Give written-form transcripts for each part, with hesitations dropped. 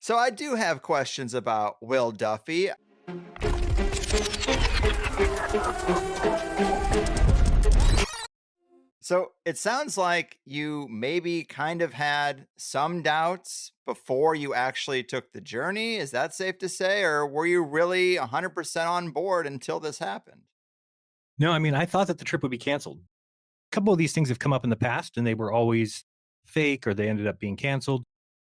So I do have questions about Will Duffy. So it sounds like you maybe kind of had some doubts before you actually took the journey. Is that safe to say? Or were you really 100% on board until this happened? No, I mean, I thought that the trip would be canceled. A couple of these things have come up in the past and they were always fake or they ended up being canceled.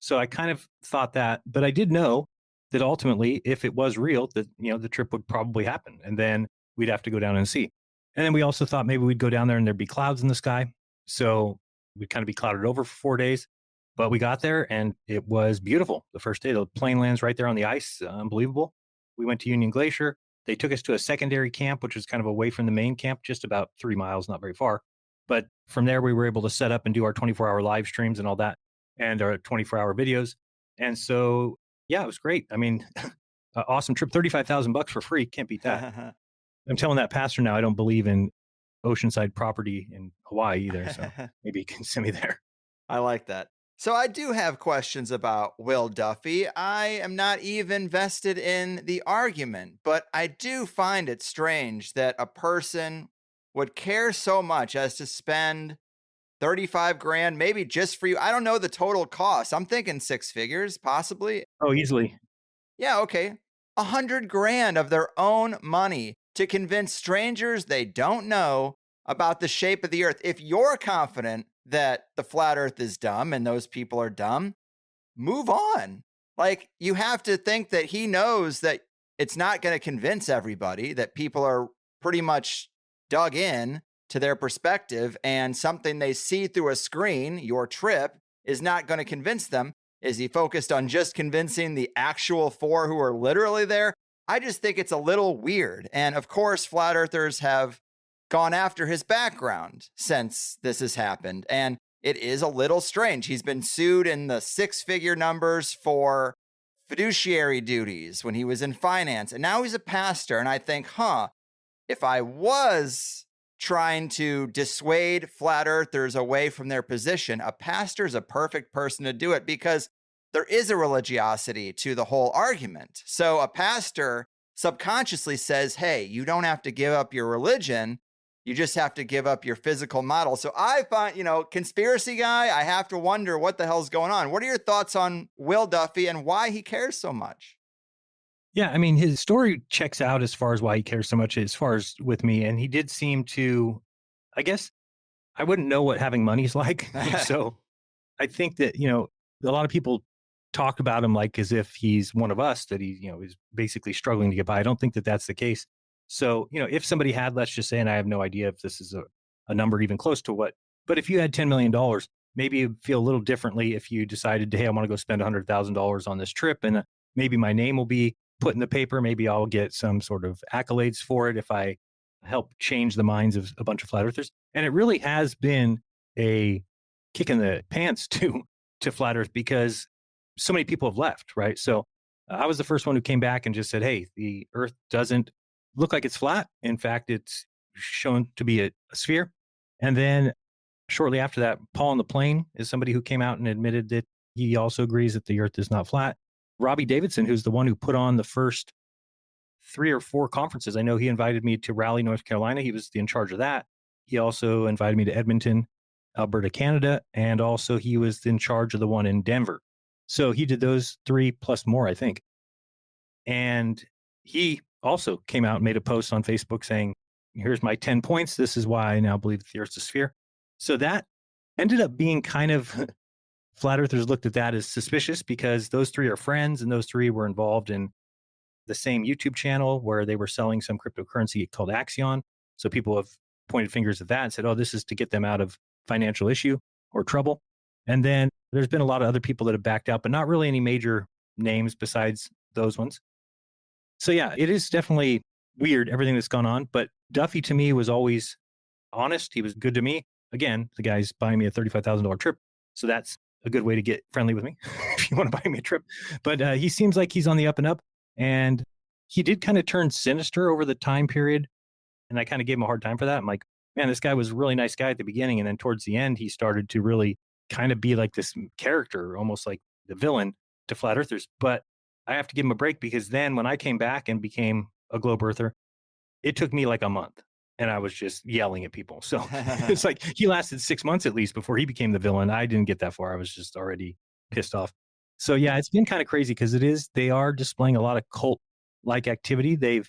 So I kind of thought that, but I did know that ultimately, if it was real, that, the trip would probably happen and then we'd have to go down and see. And then we also thought maybe we'd go down there and there'd be clouds in the sky. So we'd kind of be clouded over for 4 days. But we got there and it was beautiful. The first day, the plane lands right there on the ice. Unbelievable. We went to Union Glacier. They took us to a secondary camp, which was kind of away from the main camp, just about 3 miles, not very far. But from there, we were able to set up and do our 24-hour live streams and all that, and our 24-hour videos. And so, yeah, it was great. I mean, awesome trip. 35,000 bucks for free. Can't beat that. I'm telling that pastor now I don't believe in oceanside property in Hawaii either. So maybe you can send me there. I like that. So I do have questions about Will Duffy. I am not even vested in the argument, but I do find it strange that a person would care so much as to spend 35 grand maybe just for you. I don't know the total cost. I'm thinking six figures possibly. Oh, easily. Yeah, okay. 100 grand of their own money to convince strangers they don't know about the shape of the earth. If you're confident that the flat earth is dumb and those people are dumb, move on. Like, you have to think that he knows that it's not going to convince everybody, that people are pretty much dug in to their perspective, and something they see through a screen, your trip, is not going to convince them. Is he focused on just convincing the actual four who are literally there? I just think it's a little weird. And of course, flat earthers have gone after his background since this has happened. And it is a little strange. He's been sued in the six-figure numbers for fiduciary duties when he was in finance. And now he's a pastor. And I think, if I was trying to dissuade flat earthers away from their position, a pastor is a perfect person to do it because there is a religiosity to the whole argument. So a pastor subconsciously says, hey, you don't have to give up your religion. You just have to give up your physical model. So I find, conspiracy guy, I have to wonder what the hell's going on. What are your thoughts on Will Duffy and why he cares so much? Yeah, I mean, his story checks out as far as why he cares so much as far as with me. And he did seem to, I guess, I wouldn't know what having money's like. So I think that, a lot of people talk about him like as if he's one of us, that he, is basically struggling to get by. I don't think that that's the case. So, if somebody had, let's just say, and I have no idea if this is a number even close to what, but if you had $10 million, maybe you'd feel a little differently if you decided, hey, I want to go spend $100,000 on this trip. And maybe my name will be put in the paper. Maybe I'll get some sort of accolades for it if I help change the minds of a bunch of flat earthers. And it really has been a kick in the pants to flat earth because so many people have left, right? So I was the first one who came back and just said, hey, the earth doesn't look like it's flat. In fact, it's shown to be a sphere. And then shortly after that, Paul on the Plane is somebody who came out and admitted that he also agrees that the earth is not flat. Robbie Davidson, who's the one who put on the first 3 or 4 conferences. I know he invited me to Raleigh, North Carolina. He was in charge of that. He also invited me to Edmonton, Alberta, Canada, and also he was in charge of the one in Denver. So he did those 3 plus more, I think. And he also came out and made a post on Facebook saying, here's my 10 points. This is why I now believe that the earth's a sphere. So that ended up being kind of flat earthers looked at that as suspicious because those 3 are friends and those 3 were involved in the same YouTube channel where they were selling some cryptocurrency called Axion. So people have pointed fingers at that and said, oh, this is to get them out of financial issue or trouble. And then there's been a lot of other people that have backed out, but not really any major names besides those ones. So yeah, it is definitely weird, everything that's gone on. But Duffy to me was always honest. He was good to me. Again, the guy's buying me a $35,000 trip. So that's a good way to get friendly with me if you want to buy me a trip. But he seems like he's on the up and up. And he did kind of turn sinister over the time period. And I kind of gave him a hard time for that. I'm like, man, this guy was a really nice guy at the beginning. And then towards the end, he started to really kind of be like this character, almost like the villain to flat earthers, but I have to give him a break because then when I came back and became a globe earther, it took me like a month and I was just yelling at people. So it's like he lasted 6 months at least before he became the villain. I didn't get that far. I was just already pissed off. So yeah, it's been kind of crazy because they are displaying a lot of cult like activity. They've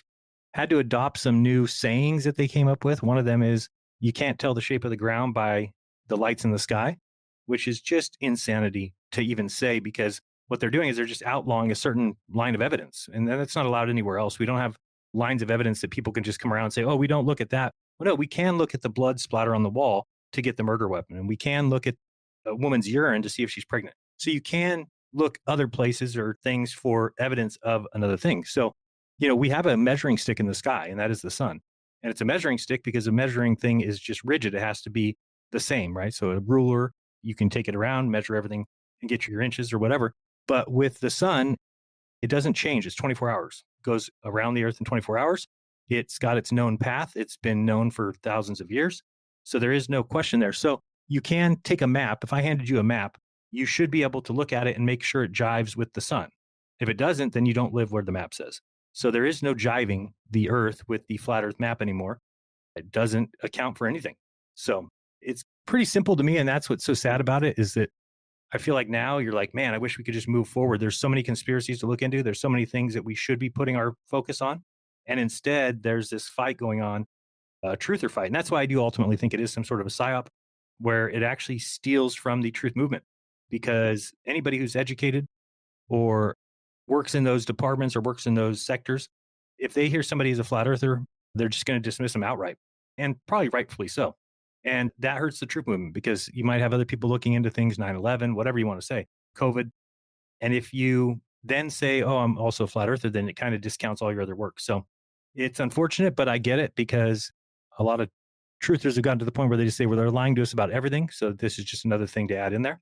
had to adopt some new sayings that they came up with. One of them is you can't tell the shape of the ground by the lights in the sky, which is just insanity to even say because what they're doing is they're just outlawing a certain line of evidence. And that's not allowed anywhere else. We don't have lines of evidence that people can just come around and say, oh, we don't look at that. Well, no, we can look at the blood splatter on the wall to get the murder weapon. And we can look at a woman's urine to see if she's pregnant. So you can look other places or things for evidence of another thing. So, we have a measuring stick in the sky, and that is the sun. And it's a measuring stick because a measuring thing is just rigid. It has to be the same, right? So a ruler, you can take it around, measure everything, and get your inches or whatever. But with the sun, it doesn't change. It's 24 hours. It goes around the earth in 24 hours. It's got its known path. It's been known for thousands of years. So there is no question there. So you can take a map. If I handed you a map, you should be able to look at it and make sure it jives with the sun. If it doesn't, then you don't live where the map says. So there is no jiving the earth with the flat earth map anymore. It doesn't account for anything. So it's pretty simple to me. And that's what's so sad about it is that I feel like now you're like, man, I wish we could just move forward. There's so many conspiracies to look into. There's so many things that we should be putting our focus on. And instead, there's this fight going on, a truther fight. And that's why I do ultimately think it is some sort of a psyop where it actually steals from the truth movement because anybody who's educated or works in those departments or works in those sectors, if they hear somebody is a flat earther, they're just going to dismiss them outright and probably rightfully so. And that hurts the truth movement because you might have other people looking into things, 9/11, whatever you want to say, COVID. And if you then say, oh, I'm also a flat earther, then it kind of discounts all your other work. So it's unfortunate, but I get it because a lot of truthers have gotten to the point where they just say, well, they're lying to us about everything. So this is just another thing to add in there.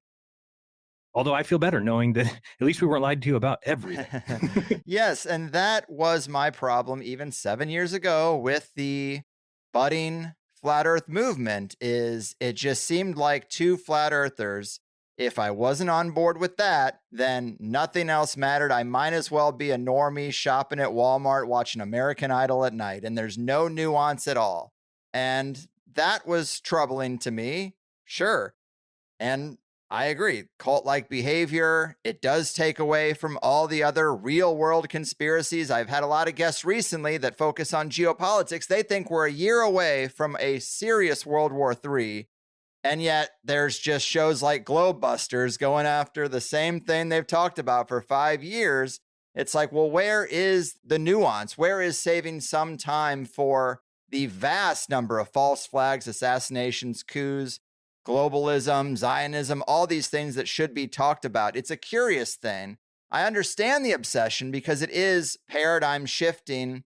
Although I feel better knowing that at least we weren't lied to about everything. Yes, and that was my problem even 7 years ago with the budding flat earth movement is it just seemed like two flat earthers. If I wasn't on board with that, then nothing else mattered. I might as well be a normie shopping at Walmart watching American Idol at night and there's no nuance at all. And that was troubling to me. Sure. And I agree. Cult like behavior, it does take away from all the other real world conspiracies. I've had a lot of guests recently that focus on geopolitics. They think we're a year away from a serious World War III. And yet there's just shows like Globebusters going after the same thing they've talked about for 5 years. It's like, well, where is the nuance? Where is saving some time for the vast number of false flags, assassinations, coups, globalism, Zionism, all these things that should be talked about? It's a curious thing. I understand the obsession because it is paradigm shifting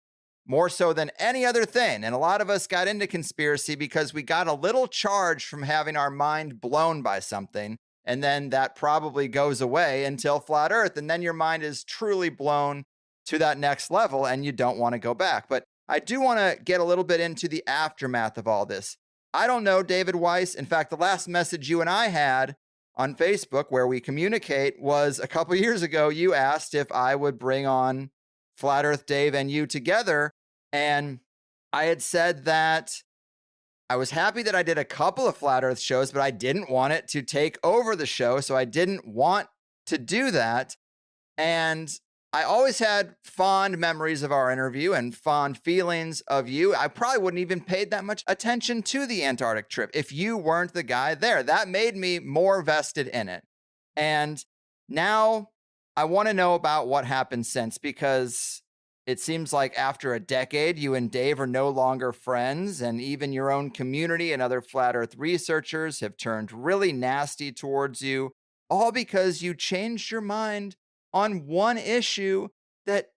more so than any other thing. And a lot of us got into conspiracy because we got a little charge from having our mind blown by something. And then that probably goes away until flat earth. And then your mind is truly blown to that next level and you don't want to go back. But I do want to get a little bit into the aftermath of all this. I don't know David Weiss. In fact, the last message you and I had on Facebook where we communicate was a couple years ago. You asked if I would bring on Flat Earth Dave and you together. And I had said that I was happy that I did a couple of Flat Earth shows, but I didn't want it to take over the show. So I didn't want to do that. And I always had fond memories of our interview and fond feelings of you. I probably wouldn't even paid that much attention to the Antarctic trip if you weren't the guy there. That made me more vested in it. And now I want to know about what happened since, because it seems like after a decade, you and Dave are no longer friends, and even your own community and other flat earth researchers have turned really nasty towards you, all because you changed your mind on one issue that,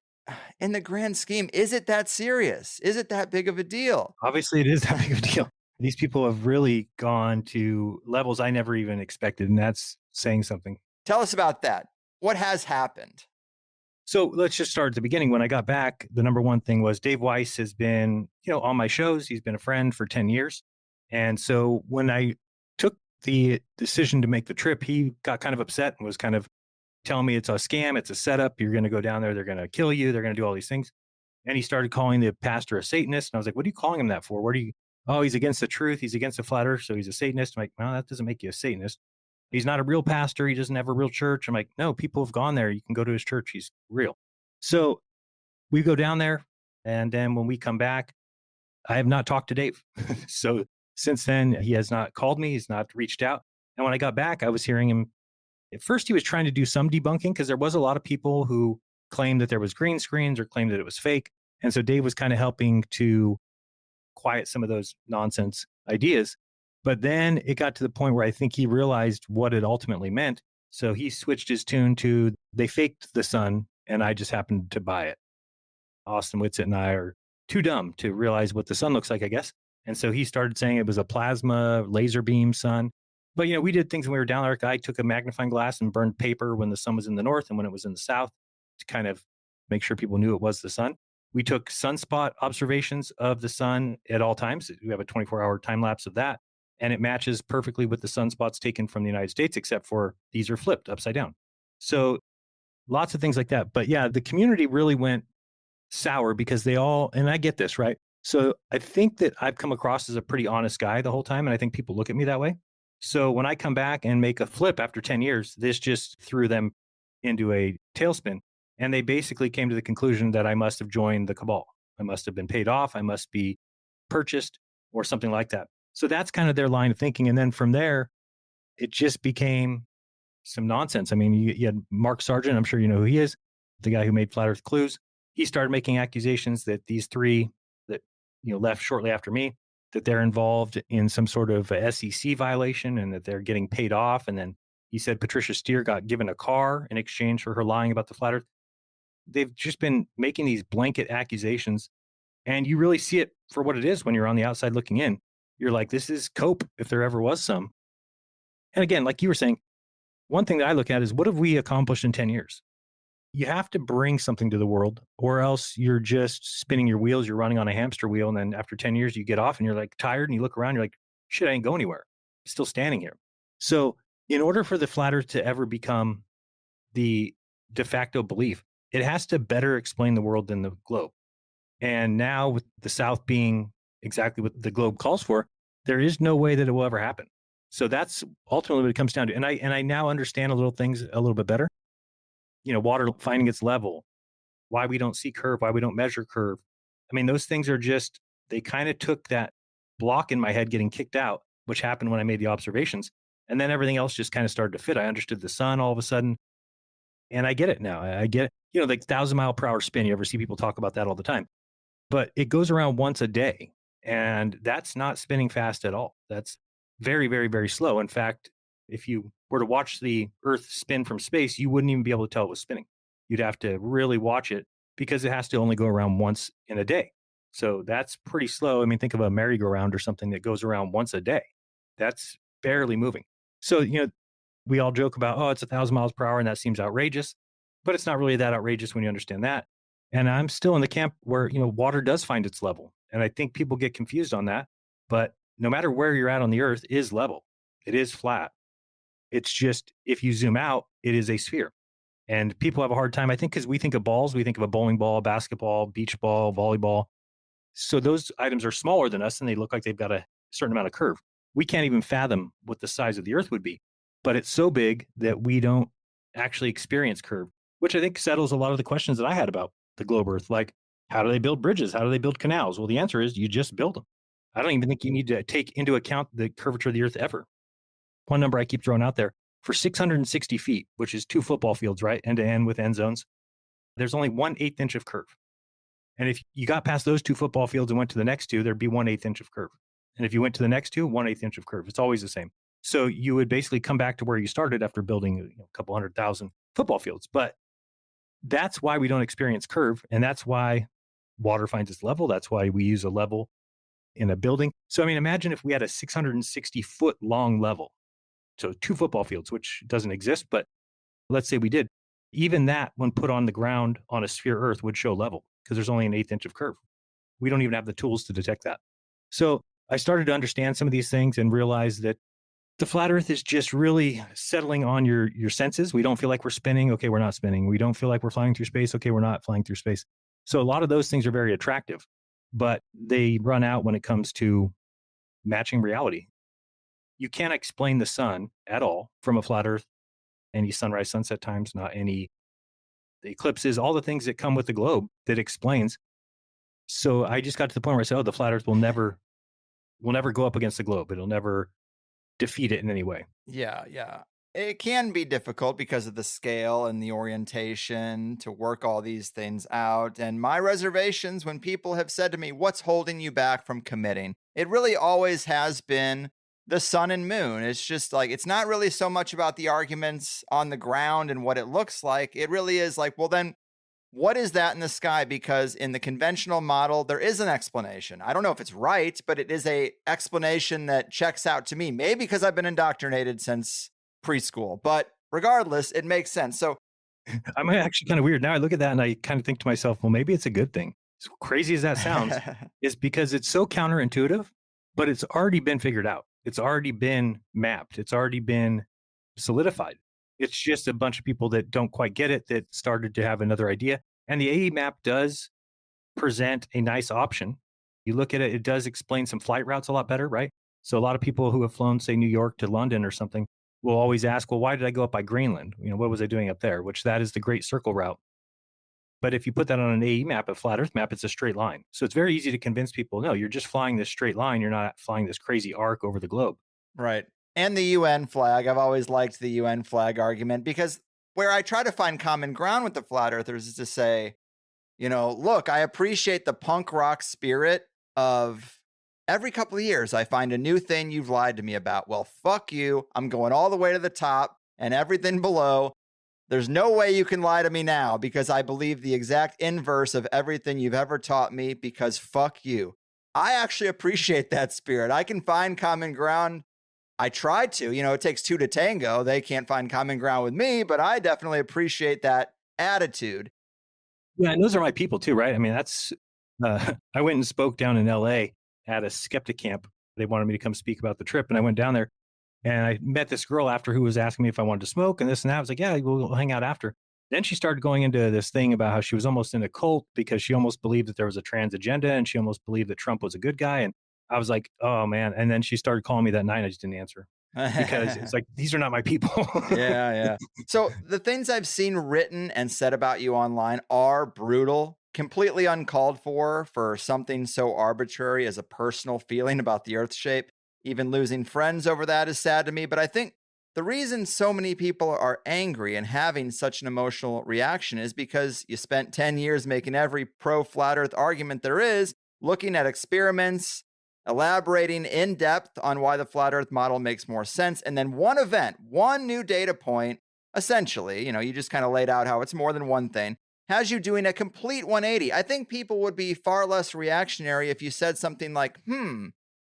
in the grand scheme, is it that serious? Is it that big of a deal? Obviously, it is that big of a deal. These people have really gone to levels I never even expected, and that's saying something. Tell us about that. What has happened? So let's just start at the beginning. When I got back, the number one thing was Dave Weiss has been, on my shows. He's been a friend for 10 years. And so when I took the decision to make the trip, he got kind of upset and was kind of telling me it's a scam, it's a setup. You're going to go down there, they're going to kill you, they're going to do all these things. And he started calling the pastor a Satanist. And I was like, what are you calling him that for? Where do you, oh, he's against the truth. He's against the flat earth. So he's a Satanist. I'm like, well, that doesn't make you a Satanist. He's not a real pastor. He doesn't have a real church. I'm like, no, people have gone there. You can go to his church. He's real. So we go down there. And then when we come back, I have not talked to Dave. So since then, he has not called me. He's not reached out. And when I got back, I was hearing him. At first, he was trying to do some debunking because there was a lot of people who claimed that there was green screens or claimed that it was fake. And so Dave was kind of helping to quiet some of those nonsense ideas. But then it got to the point where I think he realized what it ultimately meant. So he switched his tune to they faked the sun and I just happened to buy it. Austin Whitsitt and I are too dumb to realize what the sun looks like, I guess. And so he started saying it was a plasma laser beam sun. But, we did things when we were down there. I took a magnifying glass and burned paper when the sun was in the north and when it was in the south to kind of make sure people knew it was the sun. We took sunspot observations of the sun at all times. We have a 24-hour time lapse of that. And it matches perfectly with the sunspots taken from the United States, except for these are flipped upside down. So lots of things like that. But yeah, the community really went sour because they all, and I get this, right? So I think that I've come across as a pretty honest guy the whole time. And I think people look at me that way. So when I come back and make a flip after 10 years, this just threw them into a tailspin. And they basically came to the conclusion that I must have joined the cabal. I must have been paid off. I must be purchased or something like that. So that's kind of their line of thinking. And then from there, it just became some nonsense. I mean, you had Mark Sargent, I'm sure you know who he is, the guy who made Flat Earth Clues. He started making accusations that these three that left shortly after me, that they're involved in some sort of a SEC violation and that they're getting paid off. And then he said Patricia Steer got given a car in exchange for her lying about the flat earth. They've just been making these blanket accusations. And you really see it for what it is when you're on the outside looking in. You're like, this is cope if there ever was some. And again, like you were saying, one thing that I look at is what have we accomplished in 10 years? You have to bring something to the world or else you're just spinning your wheels. You're running on a hamster wheel. And then after 10 years, you get off and you're like tired and you look around, you're like, shit, I ain't go anywhere. I'm still standing here. So in order for the flat earth to ever become the de facto belief, it has to better explain the world than the globe. And now with the South being exactly what the globe calls for, there is no way that it will ever happen. So that's ultimately what it comes down to. And I now understand a little things a little bit better. Water finding its level, why we don't see curve, why we don't measure curve. I mean, those things are just, they kind of took that block in my head getting kicked out, which happened when I made the observations. And then everything else just kind of started to fit. I understood the sun all of a sudden. And I get it now. I get it. Like 1,000-mile-per-hour spin. You ever see people talk about that all the time? But it goes around once a day. And that's not spinning fast at all. That's very, very, very slow. In fact, if you were to watch the Earth spin from space, you wouldn't even be able to tell it was spinning. You'd have to really watch it because it has to only go around once in a day. So that's pretty slow. I mean, think of a merry-go-round or something that goes around once a day. That's barely moving. So, we all joke about, oh, it's 1,000 miles per hour and that seems outrageous, but it's not really that outrageous when you understand that. And I'm still in the camp where, water does find its level. And I think people get confused on that. But no matter where you're at on the Earth is level. It is flat. It's just, if you zoom out, it is a sphere. And people have a hard time, I think, because we think of balls. We think of a bowling ball, basketball, beach ball, volleyball. So those items are smaller than us and they look like they've got a certain amount of curve. We can't even fathom what the size of the Earth would be. But it's so big that we don't actually experience curve, which I think settles a lot of the questions that I had about the globe Earth. Like, how do they build bridges? How do they build canals? Well, the answer is you just build them. I don't even think you need to take into account the curvature of the Earth ever. One number I keep throwing out there, for 660 feet, which is 2 football fields, right? End to end with end zones, there's only 1/8 inch of curve. And if you got past those 2 football fields and went to the next 2, there'd be 1/8 inch of curve. And if you went to the next 2, 1/8 inch of curve. It's always the same. So you would basically come back to where you started after building a couple 100,000 football fields. But that's why we don't experience curve. And that's why water finds its level. That's why we use a level in a building. So, I mean, imagine if we had a 660 foot long level. So 2 football fields, which doesn't exist, but let's say we did. Even that, when put on the ground on a sphere Earth, would show level because there's only 1/8 inch of curve. We don't even have the tools to detect that. So I started to understand some of these things and realize that The flat earth is just really settling on your senses. We don't feel like we're spinning. Okay, we're not spinning. We don't feel like we're flying through space. Okay, we're not flying through space. So a lot of those things are very attractive, but they run out when it comes to matching reality. You can't explain the sun at all from a flat earth, any sunrise, sunset times, not any eclipses, all the things that come with the globe that explains. So I just got to the point where I said, oh, the flat earth will never go up against the globe. It'll never defeat it in any way. Yeah, yeah. It can be difficult because of the scale and the orientation to work all these things out. And my reservations when people have said to me, what's holding you back from committing? It really always has been the sun and moon. It's just like, it's not really so much about the arguments on the ground and what it looks like. It really is like, well, then what is that in the sky? Because in the conventional model, there is an explanation. I don't know if it's right, but it is a explanation that checks out to me. Maybe because I've been indoctrinated since preschool, but regardless, it makes sense. So I'm actually kind of weird. Now I look at that and I kind of think to myself, well, maybe it's a good thing. As crazy as that sounds, is because it's so counterintuitive, but it's already been figured out. It's already been mapped. It's already been solidified. It's just a bunch of people that don't quite get it that started to have another idea. And the AE map does present a nice option. You look at it, it does explain some flight routes a lot better, right? So a lot of people who have flown, say, New York to London or something will always ask, well, why did I go up by Greenland? What was I doing up there? Which that is the Great Circle route. But if you put that on an AE map, a flat Earth map, it's a straight line. So it's very easy to convince people, no, you're just flying this straight line. You're not flying this crazy arc over the globe. right. And the UN flag. I've always liked the UN flag argument because where I try to find common ground with the flat earthers is to say, look, I appreciate the punk rock spirit of every couple of years, I find a new thing you've lied to me about. Well, fuck you. I'm going all the way to the top and everything below. There's no way you can lie to me now because I believe the exact inverse of everything you've ever taught me because fuck you. I actually appreciate that spirit. I can find common ground. I try to, it takes two to tango. They can't find common ground with me, but I definitely appreciate that attitude. Yeah, and those are my people too, right? I mean, I went and spoke down in LA at a skeptic camp. They wanted me to come speak about the trip, and I went down there and I met this girl after who was asking me if I wanted to smoke and this and that. I was like, yeah, we'll hang out after. Then she started going into this thing about how she was almost in a cult because she almost believed that there was a trans agenda and she almost believed that Trump was a good guy. And I was like, oh man. And then she started calling me that night. I just didn't answer because it's like, these are not my people. Yeah, yeah. So the things I've seen written and said about you online are brutal, completely uncalled for something so arbitrary as a personal feeling about the earth shape. Even losing friends over that is sad to me, but I think the reason so many people are angry and having such an emotional reaction is because you spent 10 years making every pro flat earth argument there is, looking at experiments, elaborating in depth on why the flat earth model makes more sense. And then one event, one new data point, essentially, you just kind of laid out how it's more than one thing, has you doing a complete 180. I think people would be far less reactionary if you said something like,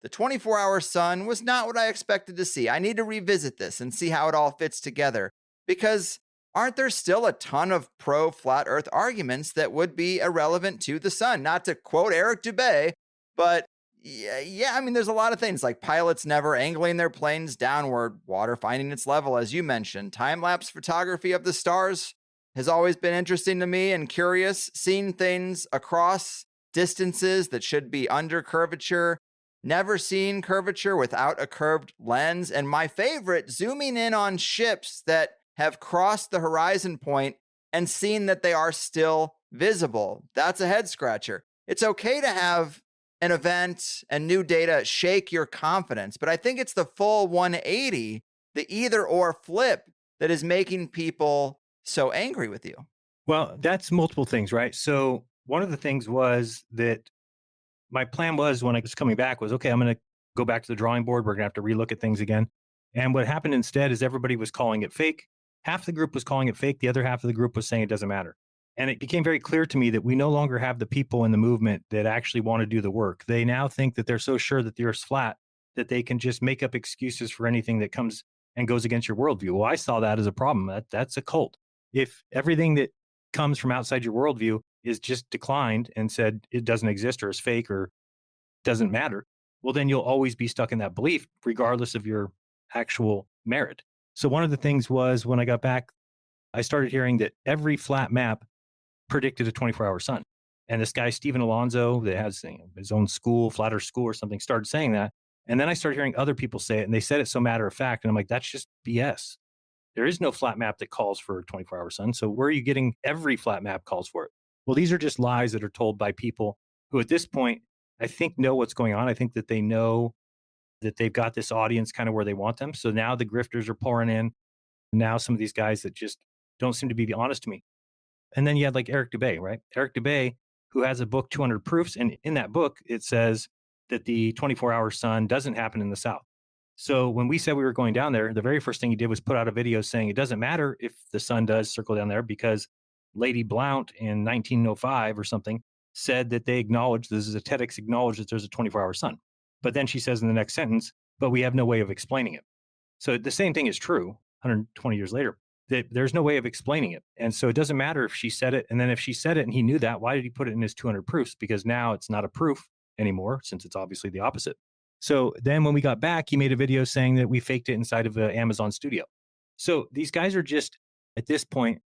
the 24-hour sun was not what I expected to see. I need to revisit this and see how it all fits together. Because aren't there still a ton of pro flat earth arguments that would be irrelevant to the sun? Not to quote Eric Dubay, but yeah, I mean, there's a lot of things like pilots never angling their planes downward, water finding its level, as you mentioned. Time lapse photography of the stars has always been interesting to me and curious. Seeing things across distances that should be under curvature, never seen curvature without a curved lens. And my favorite, zooming in on ships that have crossed the horizon point and seen that they are still visible. That's a head scratcher. It's okay to have an event and new data shake your confidence, but I think it's the full 180, the either or flip that is making people so angry with you. Well, that's multiple things, right? So one of the things was that my plan was when I was coming back was, okay, I'm going to go back to the drawing board. We're going to have to relook at things again. And what happened instead is everybody was calling it fake. Half the group was calling it fake. The other half of the group was saying it doesn't matter. And it became very clear to me that we no longer have the people in the movement that actually want to do the work. They now think that they're so sure that the earth's flat that they can just make up excuses for anything that comes and goes against your worldview. Well, I saw that as a problem. That's a cult. If everything that comes from outside your worldview is just declined and said it doesn't exist or is fake or doesn't matter, well, then you'll always be stuck in that belief, regardless of your actual merit. So one of the things was when I got back, I started hearing that every flat map predicted a 24-hour sun. And this guy, Stephen Alonso, that has his own school, Flat Earth School or something, started saying that. And then I started hearing other people say it, and they said it so matter of fact. And I'm like, that's just BS. There is no flat map that calls for a 24-hour sun. So where are you getting every flat map calls for it? Well, these are just lies that are told by people who at this point, I think know what's going on. I think that they know that they've got this audience kind of where they want them. So now the grifters are pouring in. Now some of these guys that just don't seem to be honest to me. And then you had like Eric Dubay, right? Eric Dubay, who has a book, 200 Proofs. And in that book, it says that the 24-hour sun doesn't happen in the South. So when we said we were going down there, the very first thing he did was put out a video saying it doesn't matter if the sun does circle down there because Lady Blount in 1905 or something said that they acknowledged, the Zetics acknowledged that there's a 24-hour sun. But then she says in the next sentence, but we have no way of explaining it. So the same thing is true 120 years later, that there's no way of explaining it. And so it doesn't matter if she said it. And then if she said it and he knew that, why did he put it in his 200 proofs? Because now it's not a proof anymore, since it's obviously the opposite. So then when we got back, he made a video saying that we faked it inside of an Amazon studio. So these guys are just, at this point,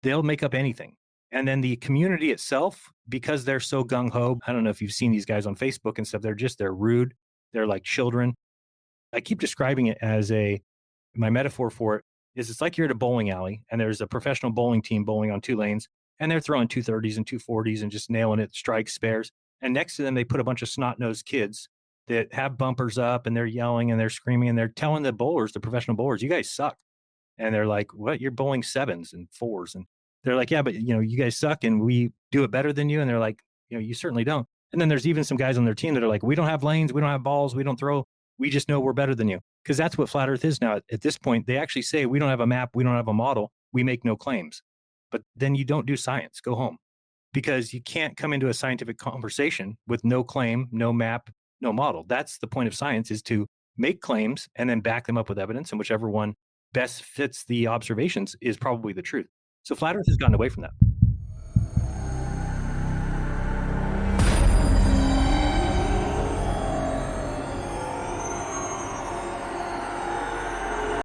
they'll make up anything. And then the community itself, because they're so gung-ho, I don't know if you've seen these guys on Facebook and stuff, they're rude. They're like children. I keep describing it as my metaphor for it is it's like you're at a bowling alley and there's a professional bowling team bowling on two lanes and they're throwing 230s and 240s and just nailing it, strikes, spares. And next to them, they put a bunch of snot-nosed kids that have bumpers up and they're yelling and they're screaming and they're telling the bowlers, the professional bowlers, you guys suck. And they're like, what? You're bowling sevens and fours. And they're like, yeah, but you guys suck and we do it better than you. And they're like, you certainly don't. And then there's even some guys on their team that are like, we don't have lanes, we don't have balls, we don't throw. We just know we're better than you. Because that's what flat earth is now. At this point, they actually say, we don't have a map, we don't have a model, we make no claims. But then you don't do science, go home. Because you can't come into a scientific conversation with no claim, no map, no model. That's the point of science, is to make claims and then back them up with evidence. And whichever one best fits the observations is probably the truth. So flat earth has gotten away from that.